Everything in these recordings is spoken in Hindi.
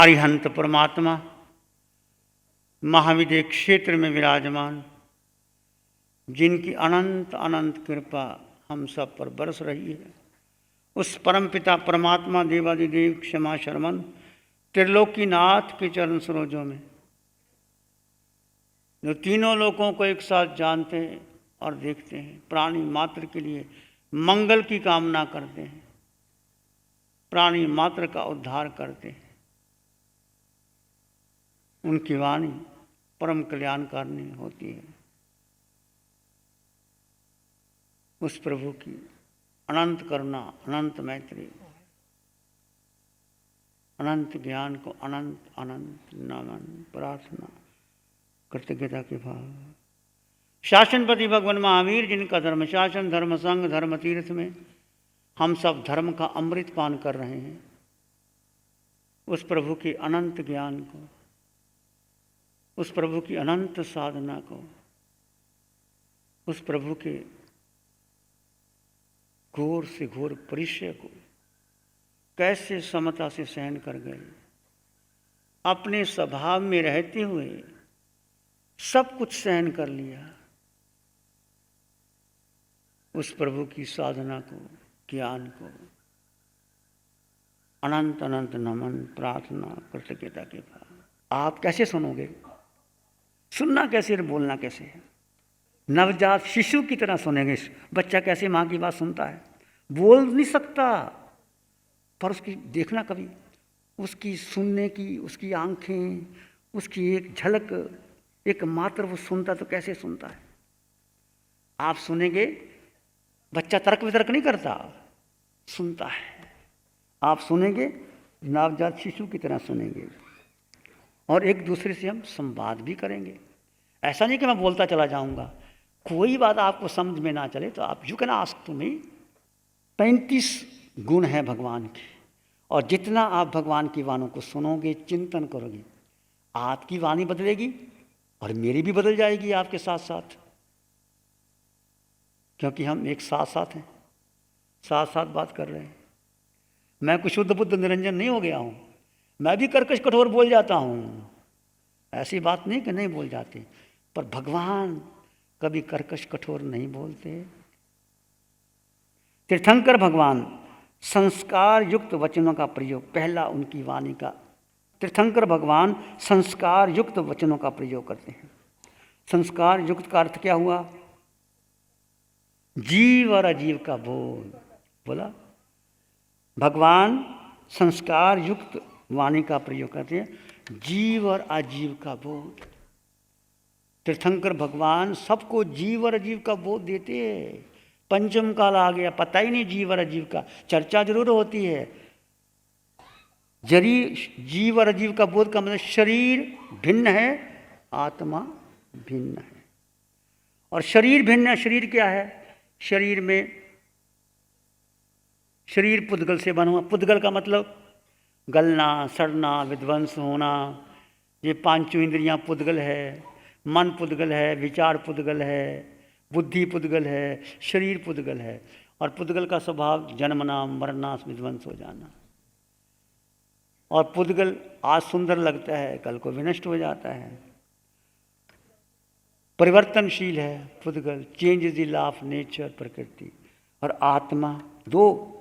अरिहंत परमात्मा महाविद्य क्षेत्र में विराजमान, जिनकी अनंत अनंत कृपा हम सब पर बरस रही है, उस परमपिता परमात्मा देवादिदेव क्षमा शर्मन त्रिलोकीनाथ के चरण सरोजों में, जो तीनों लोकों को एक साथ जानते हैं और देखते हैं, प्राणी मात्र के लिए मंगल की कामना करते हैं, प्राणी मात्र का उद्धार करते हैं, उनकी वाणी परम कल्याणकारिणी होती है। उस प्रभु की अनंत करुणा, अनंत मैत्री, अनंत ज्ञान को अनंत अनंत नमन प्रार्थना कृतज्ञता के भाव। शासनपति भगवान महावीर, जिनका धर्म शासन, धर्म संघ, धर्म तीर्थ में हम सब धर्म का अमृत पान कर रहे हैं, उस प्रभु के अनंत ज्ञान को, उस प्रभु की अनंत साधना को, उस प्रभु के घोर से घोर परिचय को कैसे समता से सहन कर गए, अपने स्वभाव में रहते हुए सब कुछ सहन कर लिया। उस प्रभु की साधना को, ज्ञान को अनंत अनंत नमन प्रार्थना कृतज्ञता के भाव। आप कैसे सुनोगे? सुनना कैसे, बोलना कैसे है? नवजात शिशु की तरह सुनेंगे। बच्चा कैसे माँ की बात सुनता है? बोल नहीं सकता, पर उसकी देखना कभी, उसकी सुनने की, उसकी आंखें, उसकी एक झलक, एक मात्र वो सुनता तो कैसे सुनता है? आप सुनेंगे, बच्चा तर्क वितर्क नहीं करता, सुनता है। आप सुनेंगे, नवजात शिशु की तरह सुनेंगे, और एक दूसरे से हम संवाद भी करेंगे। ऐसा नहीं कि मैं बोलता चला जाऊंगा, कोई बात आपको समझ में ना चले तो आप you can ask to me. 35 गुण हैं भगवान के, और जितना आप भगवान की वाणों को सुनोगे, चिंतन करोगे, आपकी वाणी बदलेगी और मेरी भी बदल जाएगी आपके साथ साथ, क्योंकि हम एक साथ साथ हैं, साथ साथ बात कर रहे हैं। मैं कुछ शुद्ध बुद्ध निरंजन नहीं हो गया हूँ, मैं भी कर्कश कठोर बोल जाता हूँ, ऐसी बात नहीं कि नहीं बोल जाते, पर भगवान कभी कर्कश कठोर नहीं बोलते। तीर्थंकर भगवान संस्कार युक्त वचनों का प्रयोग, पहला उनकी वाणी का, तीर्थंकर भगवान संस्कार युक्त वचनों का प्रयोग करते हैं। संस्कार युक्त का अर्थ क्या हुआ? जीव और अजीव का बोध। बोला भगवान संस्कार युक्त वाणी का प्रयोग करते हैं, जीव और अजीव का बोध। तीर्थंकर भगवान सबको जीव और अजीव का बोध देते हैं। पंचम काल आ गया, पता ही नहीं जीव और अजीव का, चर्चा जरूर होती है। जीव और अजीव का बोध का मतलब शरीर भिन्न है, आत्मा भिन्न है। और शरीर भिन्न है, शरीर क्या है? शरीर में, शरीर पुद्गल से बना हुआ, पुद्गल का मतलब गलना, सड़ना, विध्वंस होना, ये पांचों इंद्रियां पुद्गल है, मन पुद्गल है, विचार पुद्गल है, बुद्धि पुद्गल है, शरीर पुद्गल है। और पुद्गल का स्वभाव जन्मना, मरना, विध्वंस हो जाना। और पुद्गल आज सुंदर लगता है, कल को विनष्ट हो जाता है, परिवर्तनशील है पुद्गल, change is the law of nature, प्रकृति। और आत्मा, दो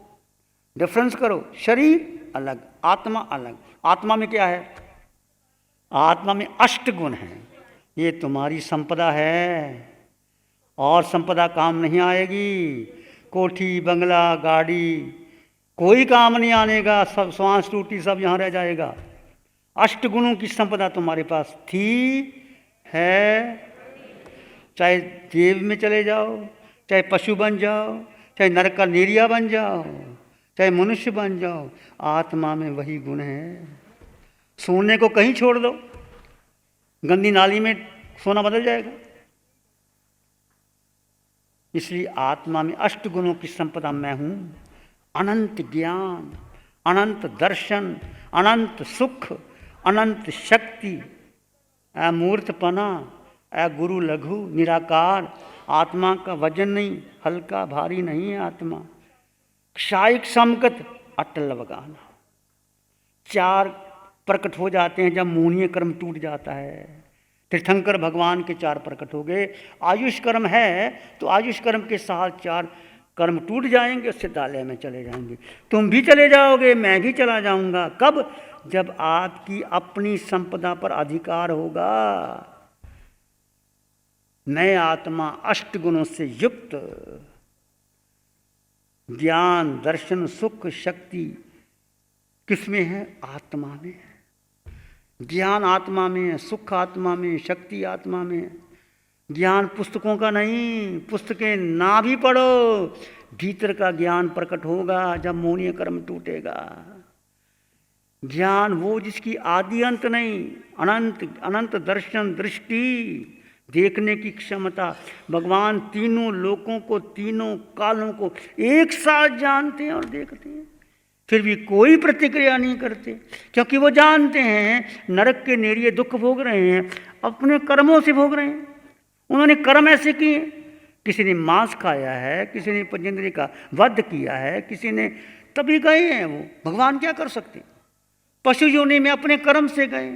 डिफरेंस करो, शरीर अलग, आत्मा अलग। आत्मा में क्या है? आत्मा में 8 गुण हैं। ये तुम्हारी संपदा है, और संपदा काम नहीं आएगी। कोठी, बंगला, गाड़ी, कोई काम नहीं आने का, सब श्वास टूटी, सब यहाँ रह जाएगा। 8 गुणों की संपदा तुम्हारे पास थी, है। चाहे देव में चले जाओ, चाहे पशु बन जाओ, चाहे नरक का नेरिया बन जाओ, चाहे मनुष्य बन जाओ, आत्मा में वही गुण है। सोने को कहीं छोड़ दो, गंदी नाली में सोना बदल जाएगा। इसलिए आत्मा में 8 गुणों की संपदा मैं हूँ। अनंत ज्ञान, अनंत दर्शन, अनंत सुख, अनंत शक्ति, अमूर्तपना, गुरु लघु, निराकार। आत्मा का वजन नहीं, हल्का भारी नहीं है आत्मा। क्षायिक समकत, अटल वगाना। 4 प्रकट हो जाते हैं जब मोहनीय कर्म टूट जाता है। तीर्थंकर भगवान के 4 प्रकट हो गए। आयुष कर्म है तो आयुष कर्म के साथ 4 कर्म टूट जाएंगे, सिद्धालय में चले जाएंगे। तुम भी चले जाओगे, मैं भी चला जाऊंगा। कब? जब आपकी अपनी संपदा पर अधिकार होगा। मैं आत्मा 8 गुणों से युक्त, ज्ञान, दर्शन, सुख, शक्ति किसमें है? आत्मा में है। ज्ञान आत्मा में है, सुख आत्मा में, शक्ति आत्मा में है। ज्ञान पुस्तकों का नहीं, पुस्तकें ना भी पढ़ो, भीतर का ज्ञान प्रकट होगा जब मोहनीय कर्म टूटेगा। ज्ञान वो जिसकी आदि अंत नहीं, अनंत अनंत दर्शन, दृष्टि, देखने की क्षमता। भगवान तीनों लोकों को, तीनों कालों को एक साथ जानते हैं और देखते हैं, फिर भी कोई प्रतिक्रिया नहीं करते, क्योंकि वो जानते हैं नरक के नेरिये दुख भोग रहे हैं, अपने कर्मों से भोग रहे हैं। उन्होंने कर्म ऐसे किए, किसी ने मांस खाया है, किसी ने पंचेंद्रिय का वध किया है, किसी ने, तभी गए हैं वो। भगवान क्या कर सकते? पशु योनि में अपने कर्म से गए,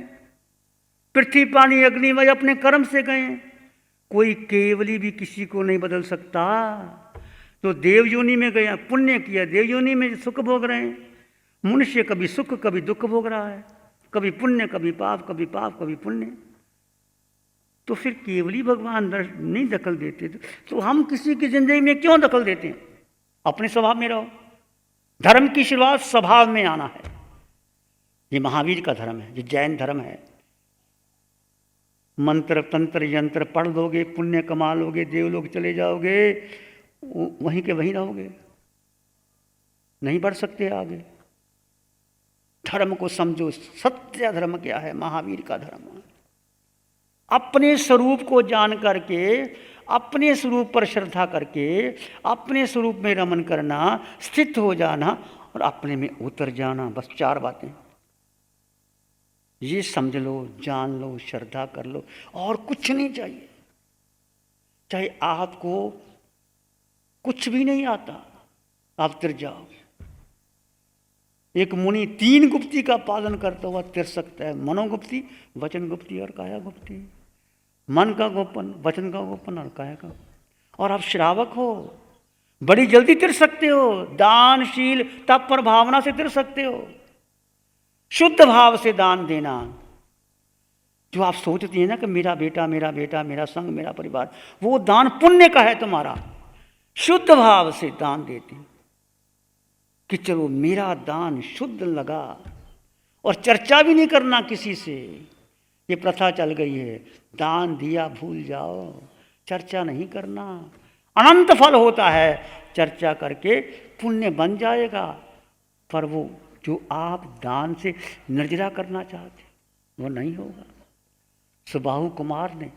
पृथ्वी पानी अग्नि वायु अपने कर्म से गए। कोई केवली भी किसी को नहीं बदल सकता। तो देव योनि में गया, पुण्य किया, देव योनि में सुख भोग रहे हैं। मनुष्य कभी सुख कभी दुख भोग रहा है, कभी पुण्य कभी पाप, कभी पाप कभी पुण्य। तो फिर केवली भगवान नहीं दखल देते, तो हम किसी की जिंदगी में क्यों दखल देते हैं? अपने स्वभाव में रहो। धर्म की शुरुआत स्वभाव में आना है। ये महावीर का धर्म है, ये जैन धर्म है। मंत्र तंत्र यंत्र पढ़ लोगे, पुण्य कमा लोगे, देवलोक चले जाओगे, वहीं के वहीं रहोगे, नहीं बढ़ सकते आगे। धर्म को समझो, सत्य धर्म क्या है? महावीर का धर्म। अपने स्वरूप को जान करके, अपने स्वरूप पर श्रद्धा करके, अपने स्वरूप में रमन करना, स्थित हो जाना और अपने में उतर जाना। बस 4 बातें ये समझ लो, जान लो, श्रद्धा कर लो, और कुछ नहीं चाहिए। चाहे आपको कुछ भी नहीं आता, आप तिर जाओगे। एक मुनि 3 गुप्ती का पालन करता हुआ तिर सकता है। मनोगुप्ती, वचन गुप्ती और काया गुप्ती। मन का गोपन, वचन का गोपन और काया का। और आप श्रावक हो, बड़ी जल्दी तिर सकते हो। दानशील, तप पर भावना से तिर सकते हो। शुद्ध भाव से दान देना। जो आप सोचती हैं ना कि मेरा बेटा, मेरा बेटा, मेरा संग, मेरा परिवार, वो दान पुण्य का है तुम्हारा। शुद्ध भाव से दान देते कि चलो मेरा दान शुद्ध लगा, और चर्चा भी नहीं करना किसी से। ये प्रथा चल गई है, दान दिया भूल जाओ, चर्चा नहीं करना। अनंत फल होता है, चर्चा करके पुण्य बन जाएगा, पर वो जो आप दान से निर्जरा करना चाहते वो नहीं होगा। सुबाहु कुमार ने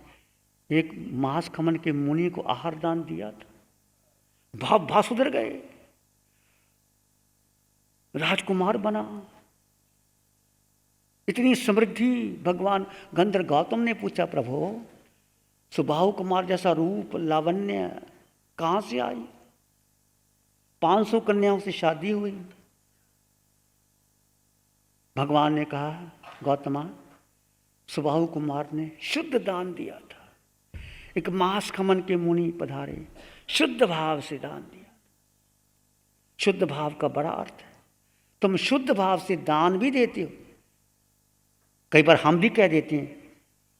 एक मांस खमन के मुनि को आहार दान दिया था, भाव सुधर गए, राजकुमार बना, इतनी समृद्धि। भगवान गंधर्व गौतम ने पूछा, प्रभु सुबाहु कुमार जैसा रूप, लावण्य कहाँ से आई? 500 कन्याओं से शादी हुई। भगवान ने कहा, गौतमा, सुबाहु कुमार ने शुद्ध दान दिया था। एक मांस खमन के मुनि पधारे, शुद्ध भाव से दान दिया। शुद्ध भाव का बड़ा अर्थ है। तुम शुद्ध भाव से दान भी देते हो। कई बार हम भी कह देते हैं,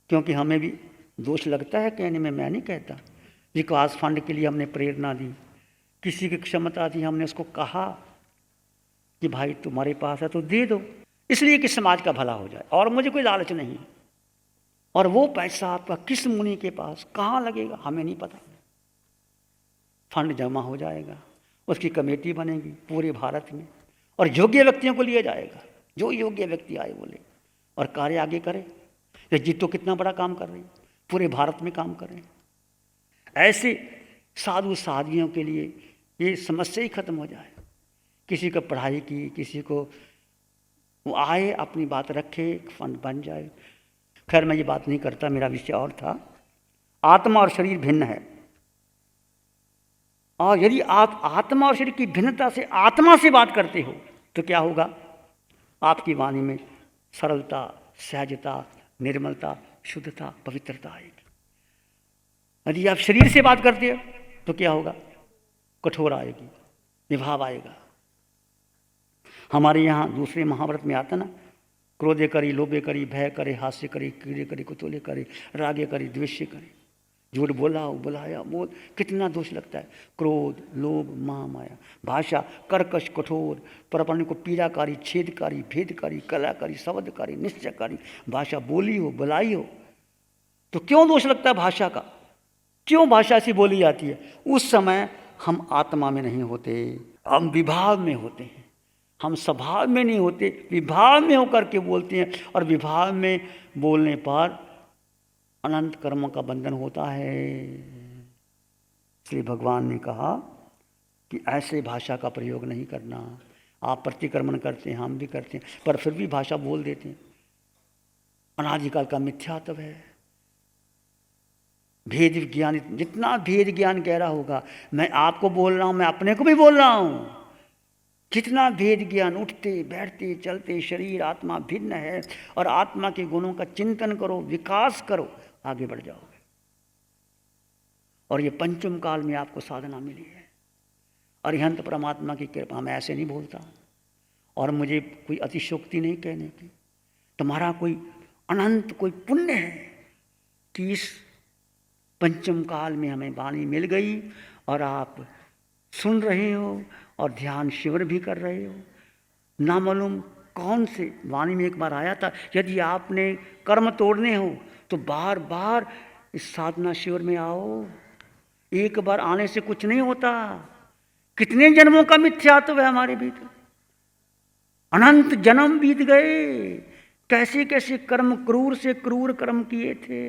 क्योंकि हमें भी दोष लगता है कहने में, मैं नहीं कहता। विकास फंड के लिए हमने प्रेरणा दी, किसी की क्षमता थी, हमने उसको कहा कि भाई तुम्हारे पास है तो दे दो, इसलिए कि समाज का भला हो जाए, और मुझे कोई लालच नहीं। और वो पैसा आपका किस मुनि के पास कहाँ लगेगा हमें नहीं पता। फंड जमा हो जाएगा, उसकी कमेटी बनेगी पूरे भारत में, और योग्य व्यक्तियों को लिया जाएगा। जो योग्य व्यक्ति आए बोले और कार्य आगे करे। ये जीतो कितना बड़ा काम कर रही है, पूरे भारत में काम कर रहे हैं। ऐसे साधु साधियों के लिए ये समस्या ही खत्म हो जाए। किसी को पढ़ाई की, किसी को वो आए अपनी बात रखे, फंड बन जाए। खैर मैं ये बात नहीं करता, मेरा विषय और था। आत्मा और शरीर भिन्न है, और यदि आप आत्मा और शरीर की भिन्नता से आत्मा से बात करते हो तो क्या होगा? आपकी वाणी में सरलता, सहजता, निर्मलता, शुद्धता, पवित्रता आएगी। यदि आप शरीर से बात करते हो तो क्या होगा? कठोर आएगी, विभाव आएगा। हमारे यहाँ दूसरे महाभारत में आता ना, क्रोधे करी, लोभे करी, भय करे, हास्य करी, कीड़े करी, कुतूले करी, रागे करी, द्वेष्य करी, झूठ बोला, बुलाया, बोल, कितना दोष लगता है। क्रोध, लोभ, मोह, माया, भाषा कर्कश, कठोर, परपण को पीड़ाकारी, छेदकारी, भेदकारी, कलाकारी, शब्दकारी, निश्चयकारी, भाषा बोली हो, बुलाई हो तो क्यों दोष लगता है भाषा का? क्यों भाषा ऐसी बोली जाती है? उस समय हम आत्मा में नहीं होते, हम विभाव में होते हैं। हम स्वभाव में नहीं होते, विभाव में होकर के बोलते हैं, और विभाव में बोलने पर अनंत कर्मों का बंधन होता है। इसलिए भगवान ने कहा कि ऐसे भाषा का प्रयोग नहीं करना। आप प्रतिक्रमण करते हैं, हम भी करते हैं, पर फिर भी भाषा बोल देते हैं। अनादिकाल का मिथ्यात्व है। भेद ज्ञान, जितना भेद ज्ञान गहरा होगा, मैं आपको बोल रहा हूं, मैं अपने को भी बोल रहा हूं, जितना भेद ज्ञान, उठते बैठते चलते शरीर आत्मा भिन्न है, और आत्मा के गुणों का चिंतन करो, विकास करो, आगे बढ़ जाओगे। और ये पंचम काल में आपको साधना मिली है। अरिहंत परमात्मा की कृपा, मैं ऐसे नहीं बोलता और मुझे कोई अतिशोक्ति नहीं कहने की। तुम्हारा कोई अनंत कोई पुण्य है कि इस पंचम काल में हमें वाणी मिल गई और आप सुन रहे हो और ध्यान शिविर भी कर रहे हो। ना मालूम कौन से वाणी में एक बार आया था, यदि आपने कर्म तोड़ने हो तो बार बार इस साधना शिविर में आओ। एक बार आने से कुछ नहीं होता। कितने जन्मों का मिथ्यात्व है हमारे भीतर, अनंत जन्म बीत गए। कैसे कैसे कर्म, क्रूर से क्रूर कर्म किए थे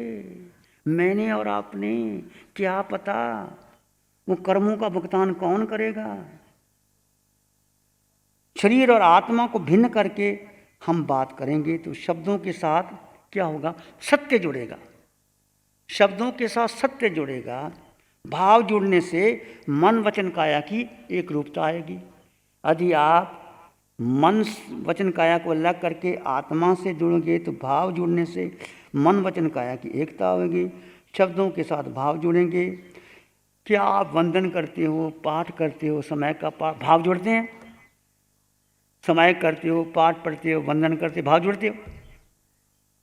मैंने और आपने, क्या पता वो कर्मों का भुगतान कौन करेगा। शरीर और आत्मा को भिन्न करके हम बात करेंगे तो शब्दों के साथ क्या होगा? सत्य जुड़ेगा। शब्दों के साथ सत्य जुड़ेगा। भाव जुड़ने से मन वचन काया की एक रूपता आएगी। यदि आप मन वचन काया को अलग करके आत्मा से जुड़ोगे तो भाव जुड़ने से मन वचन काया की एकता होगी। शब्दों के साथ भाव जुड़ेंगे। क्या आप वंदन करते हो, पाठ करते हो, समय का भाव जुड़ते हैं? समय करते हो, पाठ पढ़ते हो, वंदन करते हो, भाव जुड़ते हो?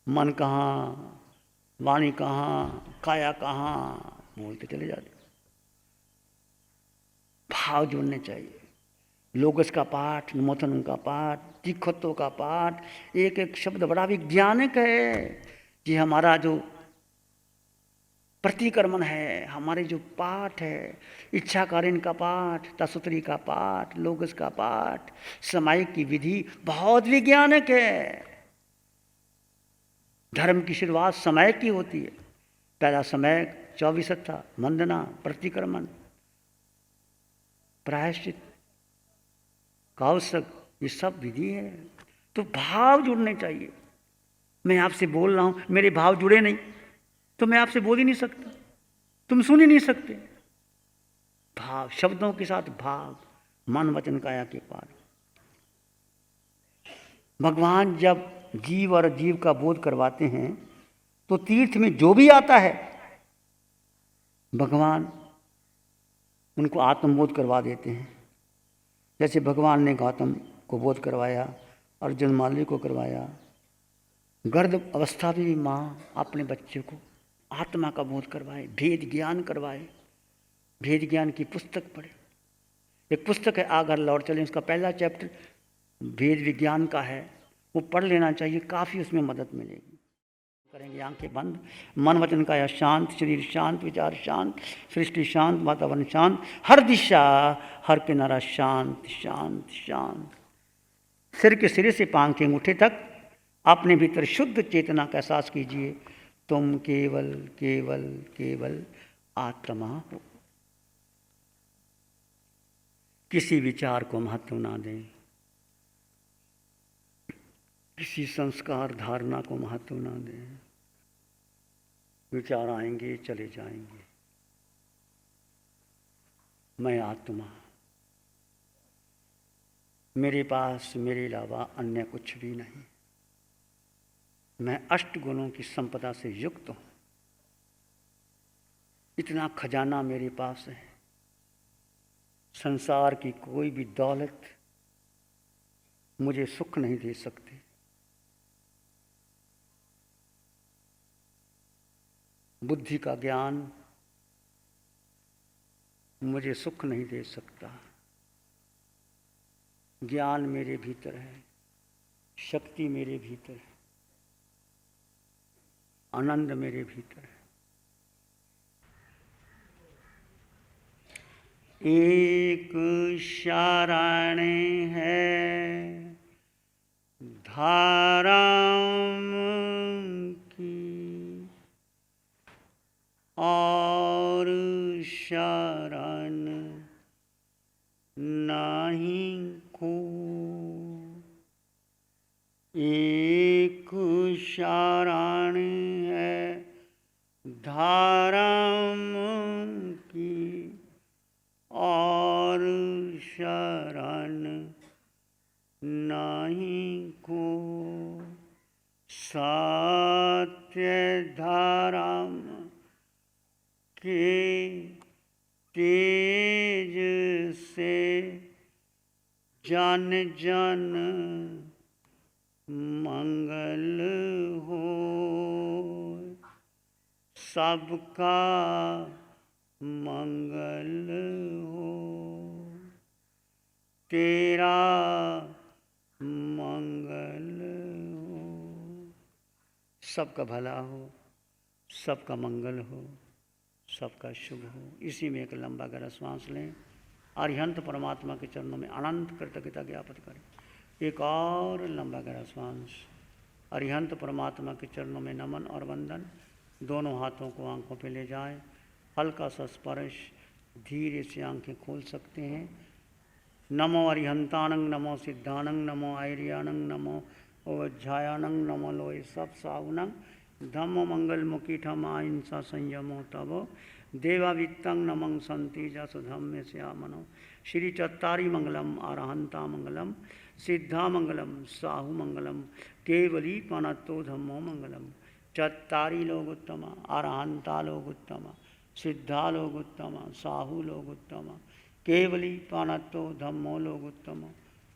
मन कहाँ, वाणी कहाँ, काया कहाँ, बोलते चले जाते। भाव जुड़ने चाहिए। लोगस का पाठ, नमोथन का पाठ, तिखत्व का पाठ, एक एक शब्द बड़ा विज्ञानिक है। ये हमारा जो प्रतिक्रमण है, हमारे जो पाठ है, इच्छाकारीन का पाठ, तसुत्री का पाठ, लोगस का पाठ, समय की विधि बहुत वैज्ञानिक है। धर्म की शुरुआत समय की होती है। पहला समय 24 था, वंदना, प्रतिक्रमण, प्रायश्चित, कौशक, ये सब विधि है। तो भाव जुड़ने चाहिए। मैं आपसे बोल रहा हूं, मेरे भाव जुड़े नहीं तो मैं आपसे बोल ही नहीं सकता, तुम सुन ही नहीं सकते। भाव, शब्दों के साथ भाव, मन वचन काया के पार। भगवान जब जीव और जीव का बोध करवाते हैं तो तीर्थ में जो भी आता है भगवान उनको आत्मबोध करवा देते हैं। जैसे भगवान ने गौतम को बोध करवाया, अर्जुन माली को करवाया। गर्भ अवस्था में भी माँ अपने बच्चे को आत्मा का बोध करवाए, भेद ज्ञान करवाए। भेद ज्ञान की पुस्तक पढ़े। एक पुस्तक है आ घर लौट चले, उसका पहला चैप्टर भेद विज्ञान का है, वो पढ़ लेना चाहिए, काफ़ी उसमें मदद मिलेगी। करेंगे आंखें बंद, मन वचन काया शांत, शरीर शांत, विचार शांत, सृष्टि शांत, वातावरण शांत, हर दिशा हर किनारा शांत शांत शांत। सिर के सिरे से पांव के अंगूठे तक अपने भीतर शुद्ध चेतना का एहसास कीजिए। तुम केवल केवल केवल आत्मा हो। किसी विचार को महत्व ना दें, किसी संस्कार धारणा को महत्व ना दें। विचार आएंगे चले जाएंगे। मैं आत्मा, मेरे पास मेरे अलावा अन्य कुछ भी नहीं। मैं अष्ट गुणों की संपदा से युक्त हूँ, इतना खजाना मेरे पास है, संसार की कोई भी दौलत मुझे सुख नहीं दे सकती। बुद्धि का ज्ञान मुझे सुख नहीं दे सकता। ज्ञान मेरे भीतर है, शक्ति मेरे भीतर है, आनंद मेरे भीतर है। एक शरण है धाराम की, और शरण नहीं को। एक शरण है धाराम की, और शरण नहीं को। सत्य धाराम के तेज से जन जन मंगल हो। सबका मंगल हो, तेरा मंगल हो। सबका भला हो, सबका मंगल हो, सबका शुभ हो। इसी में एक लंबा गहरा श्वास लें। अरिहंत परमात्मा के चरणों में अनंत कृतज्ञता ज्ञापित करें। एक और लंबा गहरा श्वास। अरिहंत परमात्मा के चरणों में नमन और वंदन। दोनों हाथों को आंखों पे ले जाएं। हल्का सा स्पर्श, धीरे से आंखें खोल सकते हैं। नमो अरिहंतानंग, नमो सिद्धानंग, नमो आयर्यानंग, नमो ओवज्झायानंग, नमो लोय सब साउनंग। धम्मो मंगल मुकीठम अहिंसा संयमो तवो, देवावित्तं नमं संति जसु धम्मे श्यामनो। श्री चत्तारी मंगलम, अरहंता मंगलम, सिद्धा मंगलम, साहु मंगलम, केवली पनत्तो धम्मो मंगलम। चत्तारी लोग उत्तम, अरहंता लोग उत्तम, सिद्धा लोग उत्तम, साहु लोग उत्तम, केवली पनत्तो धम्मो लोग उत्तम।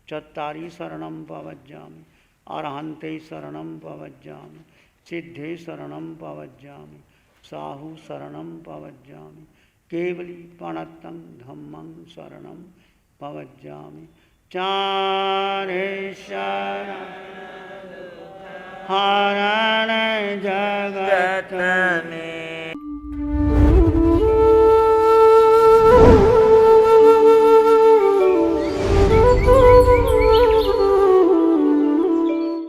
चत्तारी शरणं पवज्जामि, अरहंते शरणं पवज्जामि, सिद्धे शरणं पवज्जामि, साहु शरणं पवज्जामि, केवली पणत्तं धम्मं शरणं पवज्जामि। चारे शरण हरण जगत